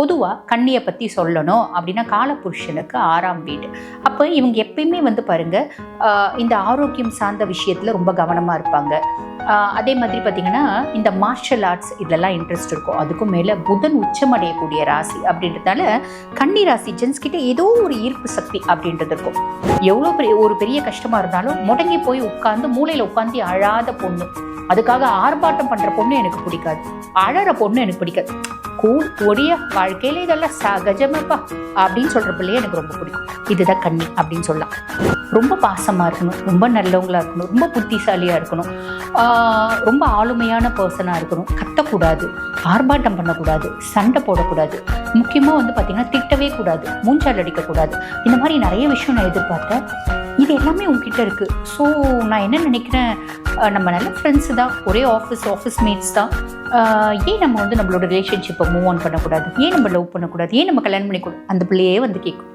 பொதுவாக கன்னியை பற்றி சொல்லணும் அப்படின்னா காலபுருஷனுக்கு 6ஆம் வீடு. அப்போ இவங்க எப்பயுமே வந்து பாருங்கள் இந்த ஆரோக்கியம் சார்ந்த விஷயத்தில் ரொம்ப கவனமாக இருப்பாங்க. அதே மாதிரி பார்த்திங்கன்னா இந்த மார்ஷல் ஆர்ட்ஸ் இதெல்லாம் இன்ட்ரெஸ்ட் இருக்கும். அதுக்கும் மேலே புதன் உச்சமடையக்கூடிய ராசி அப்படின்றதால கன்னி ராசி ஜென்ஸ் கிட்ட ஏதோ ஒரு ஈர்ப்பு சக்தி அப்படின்றது இருக்கும். எவ்வளோ பெரிய கஷ்டமாக இருந்தாலும் முடங்கி போய் உட்காந்து மூளையில் உட்காந்து அழாத பொண்ணு, அதுக்காக ஆர்ப்பாட்டம் பண்ணுற பொண்ணு எனக்கு பிடிக்காது, அழற பொண்ணு எனக்கு பிடிக்காது. ஒடிய வாழ்க்கையில இதெல்லாம் சகஜமாப்பா அப்படின்னு சொல்கிற பிள்ளையே எனக்கு ரொம்ப பிடிக்கும். இதுதான் கன்னி அப்படின்னு சொல்லலாம். ரொம்ப பாசமாக இருக்கணும், ரொம்ப நல்லவங்களாக இருக்கணும், ரொம்ப புத்திசாலியாக இருக்கணும், ரொம்ப ஆளுமையான பர்சனாக இருக்கணும், கத்தக்கூடாது, ஆர்ப்பாட்டம் பண்ணக்கூடாது, சண்டை போடக்கூடாது, முக்கியமாக வந்து பார்த்திங்கன்னா திட்டவே கூடாது, மூஞ்சால் அடிக்கக்கூடாது. இந்த மாதிரி நிறைய விஷயம் நான் எதிர்பார்த்தேன். இது எல்லாமே உங்ககிட்ட இருக்குது. ஸோ நான் என்ன நினைக்கிறேன், நம்ம நல்ல ஃப்ரெண்ட்ஸு தான், ஒரே ஆஃபீஸ் மேட்ஸ் தான். ஏன் நம்ம வந்து நம்மளோட ரிலேஷன்ஷிப்பை மூவ் ஆன் பண்ணக்கூடாது, ஏன் நம்ம லவ் பண்ணக்கூடாது, ஏன் நம்ம கல்யாணம் பண்ணிக்கூடாது, அந்த பிள்ளையே வந்து கேட்கும்.